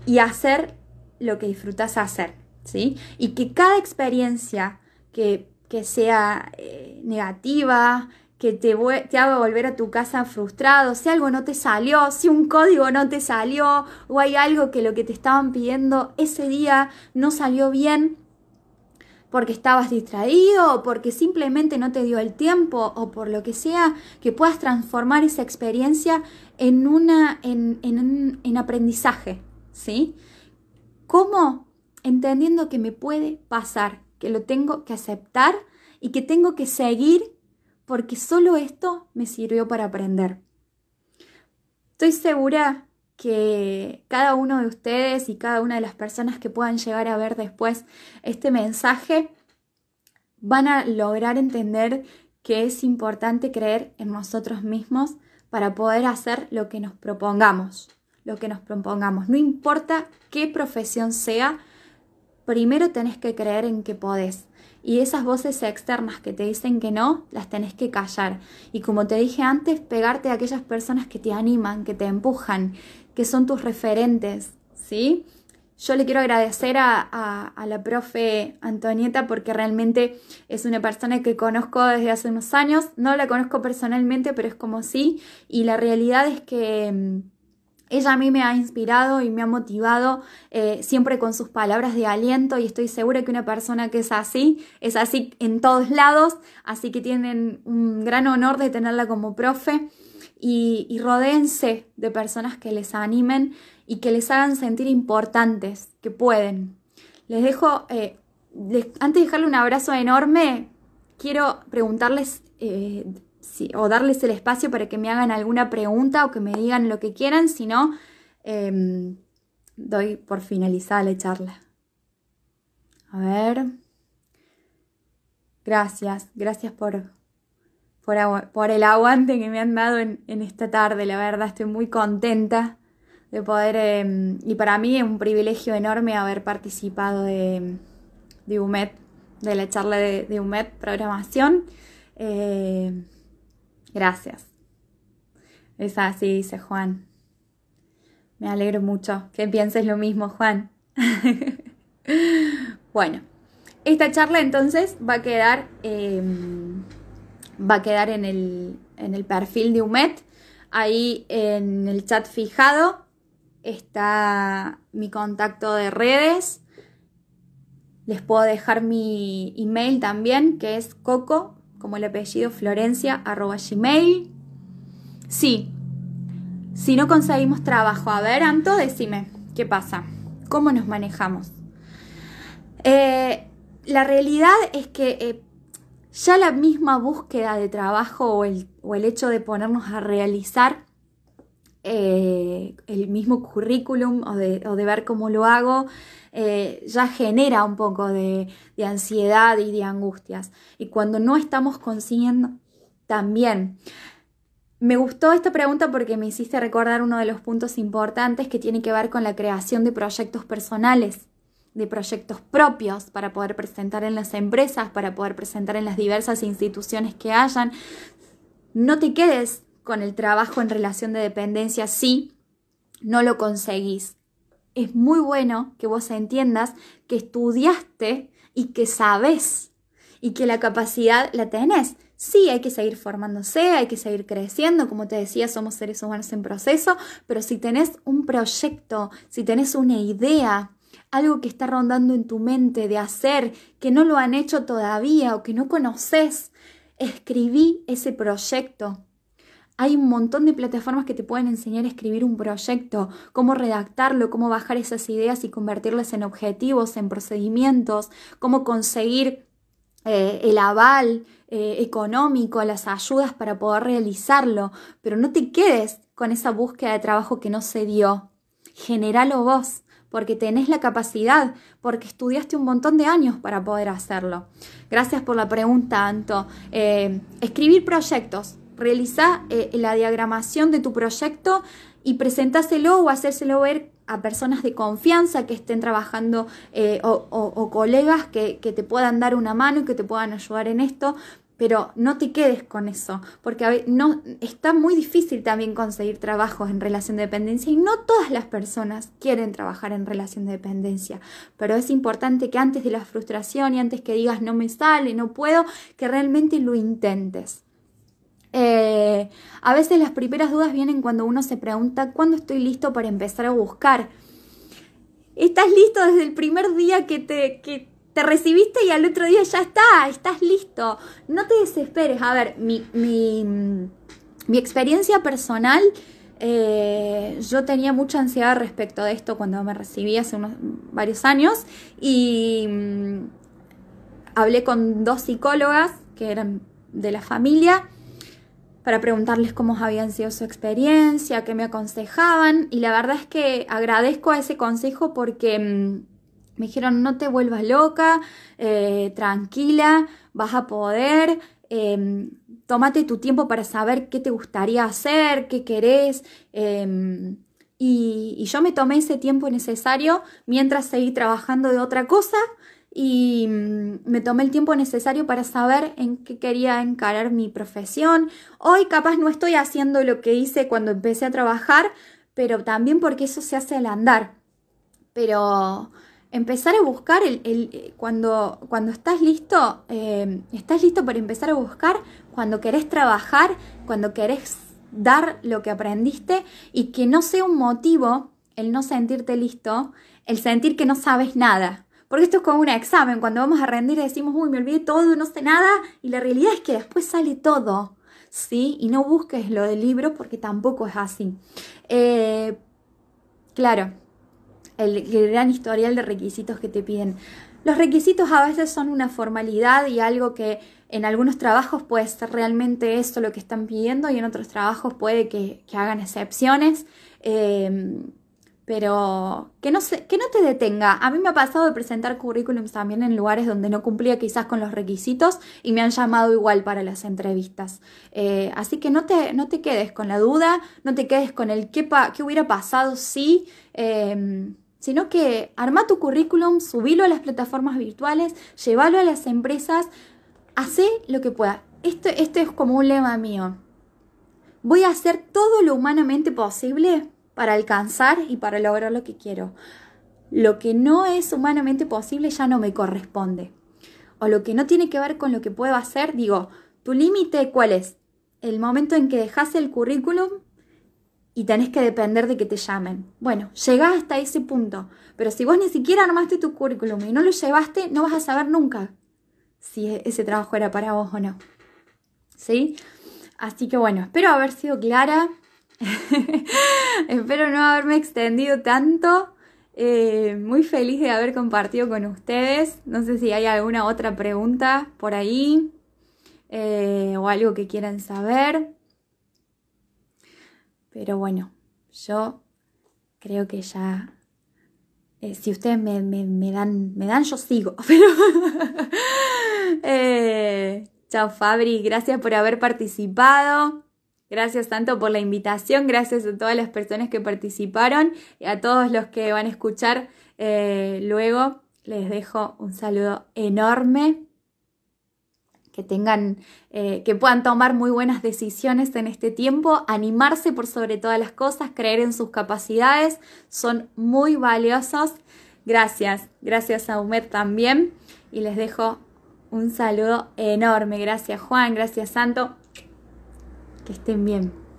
Y hacer lo que disfrutas hacer, ¿sí? Y que cada experiencia que sea negativa, que te haga volver a tu casa frustrado, si algo no te salió, si un código no te salió, o hay algo que lo que te estaban pidiendo ese día no salió bien, porque estabas distraído o porque simplemente no te dio el tiempo o por lo que sea, que puedas transformar esa experiencia en aprendizaje, ¿sí? ¿Cómo? Entendiendo que me puede pasar, que lo tengo que aceptar y que tengo que seguir porque solo esto me sirvió para aprender. Estoy segura que cada uno de ustedes y cada una de las personas que puedan llegar a ver después este mensaje van a lograr entender que es importante creer en nosotros mismos para poder hacer lo que nos propongamos. No importa qué profesión sea, primero tenés que creer en que podés. Y esas voces externas que te dicen que no, las tenés que callar. Y como te dije antes, pegarte a aquellas personas que te animan, que te empujan, que son tus referentes, ¿sí? Yo le quiero agradecer a la profe Antonieta porque realmente es una persona que conozco desde hace unos años. No la conozco personalmente, pero es como sí. Y la realidad es que ella a mí me ha inspirado y me ha motivado siempre con sus palabras de aliento, y estoy segura que una persona que es así en todos lados, así que tienen un gran honor de tenerla como profe, y rodéense de personas que les animen y que les hagan sentir importantes, que pueden. Les dejo, antes de dejarle un abrazo enorme, quiero preguntarles o darles el espacio para que me hagan alguna pregunta o que me digan lo que quieran, si no, doy por finalizada la charla. A ver. Gracias por el aguante que me han dado en esta tarde. La verdad, estoy muy contenta de poder, y para mí es un privilegio enorme haber participado de UMED, de la charla de UMED Programación. Gracias. Es así, dice Juan. Me alegro mucho que pienses lo mismo, Juan. Bueno, esta charla entonces va a quedar en el perfil de UMED. Ahí en el chat fijado está mi contacto de redes. Les puedo dejar mi email también, que es coco, como el apellido, florencia@gmail. Sí, si no conseguimos trabajo, a ver, Anto, decime, ¿qué pasa? ¿Cómo nos manejamos? La realidad es que ya la misma búsqueda de trabajo o el hecho de ponernos a realizar el mismo currículum o de ver cómo lo hago, ya genera un poco de ansiedad y de angustias. Y cuando no estamos consiguiendo, también. Me gustó esta pregunta porque me hiciste recordar uno de los puntos importantes que tiene que ver con la creación de proyectos personales, de proyectos propios para poder presentar en las empresas, para poder presentar en las diversas instituciones que hayan. No te quedes con el trabajo en relación de dependencia si no lo conseguís. es muy bueno que vos entiendas que estudiaste y que sabés y que la capacidad la tenés. Sí, hay que seguir formándose, hay que seguir creciendo, como te decía, somos seres humanos en proceso, pero si tenés un proyecto, si tenés una idea, algo que está rondando en tu mente de hacer, que no lo han hecho todavía o que no conoces, escribí ese proyecto. Hay un montón de plataformas que te pueden enseñar a escribir un proyecto, cómo redactarlo, cómo bajar esas ideas y convertirlas en objetivos, en procedimientos, cómo conseguir el aval económico, las ayudas para poder realizarlo. Pero no te quedes con esa búsqueda de trabajo que no se dio. Generalo vos, porque tenés la capacidad, porque estudiaste un montón de años para poder hacerlo. Gracias por la pregunta, Anto. Escribir proyectos. Realizá la diagramación de tu proyecto y presentáselo o hacérselo ver a personas de confianza que estén trabajando o colegas que te puedan dar una mano y que te puedan ayudar en esto. Pero no te quedes con eso, porque está muy difícil también conseguir trabajos en relación de dependencia y no todas las personas quieren trabajar en relación de dependencia. Pero es importante que antes de la frustración y antes que digas no me sale, no puedo, que realmente lo intentes. A veces las primeras dudas vienen cuando uno se pregunta ¿cuándo estoy listo para empezar a buscar? Estás listo desde el primer día que te recibiste y al otro día ya estás listo. No te desesperes. A ver, mi experiencia personal, yo tenía mucha ansiedad respecto de esto cuando me recibí hace varios años y hablé con 2 psicólogas que eran de la familia para preguntarles cómo habían sido su experiencia, qué me aconsejaban, y la verdad es que agradezco a ese consejo porque me dijeron no te vuelvas loca, tranquila, vas a poder, tómate tu tiempo para saber qué te gustaría hacer, qué querés, y yo me tomé ese tiempo necesario mientras seguí trabajando de otra cosa. Y me tomé el tiempo necesario para saber en qué quería encarar mi profesión. Hoy capaz no estoy haciendo lo que hice cuando empecé a trabajar, pero también porque eso se hace al andar. Pero empezar a buscar, cuando estás listo para empezar a buscar, cuando querés trabajar, cuando querés dar lo que aprendiste y que no sea un motivo el no sentirte listo, el sentir que no sabes nada. Porque esto es como un examen, cuando vamos a rendir y decimos, uy, me olvidé todo, no sé nada, y la realidad es que después sale todo, ¿sí? Y no busques lo del libro porque tampoco es así. Claro, el gran historial de requisitos que te piden. Los requisitos a veces son una formalidad y algo que en algunos trabajos puede ser realmente eso lo que están pidiendo y en otros trabajos puede que hagan excepciones. Pero que no te detenga. A mí me ha pasado de presentar currículums también en lugares donde no cumplía quizás con los requisitos y me han llamado igual para las entrevistas. Así que no te quedes con la duda, no te quedes con el qué hubiera pasado si, sino que arma tu currículum, subilo a las plataformas virtuales, llévalo a las empresas, hacé lo que puedas. Esto es como un lema mío. Voy a hacer todo lo humanamente posible para alcanzar y para lograr lo que quiero. Lo que no es humanamente posible ya no me corresponde. O lo que no tiene que ver con lo que puedo hacer, digo, ¿tu límite cuál es? El momento en que dejas el currículum y tenés que depender de que te llamen. Bueno, llegás hasta ese punto. Pero si vos ni siquiera armaste tu currículum y no lo llevaste, no vas a saber nunca si ese trabajo era para vos o no. ¿Sí? Así que bueno, espero haber sido clara. Espero no haberme extendido tanto. Muy feliz de haber compartido con ustedes. No sé si hay alguna otra pregunta por ahí o algo que quieran saber. Pero bueno, yo creo que ya... si ustedes me dan, yo sigo. Chao Fabri, gracias por haber participado. Gracias tanto por la invitación, gracias a todas las personas que participaron y a todos los que van a escuchar luego. Les dejo un saludo enorme. Que que puedan tomar muy buenas decisiones en este tiempo, animarse por sobre todas las cosas, creer en sus capacidades, son muy valiosos. Gracias a Umed también, y les dejo un saludo enorme. Gracias Juan, gracias Santo, que estén bien.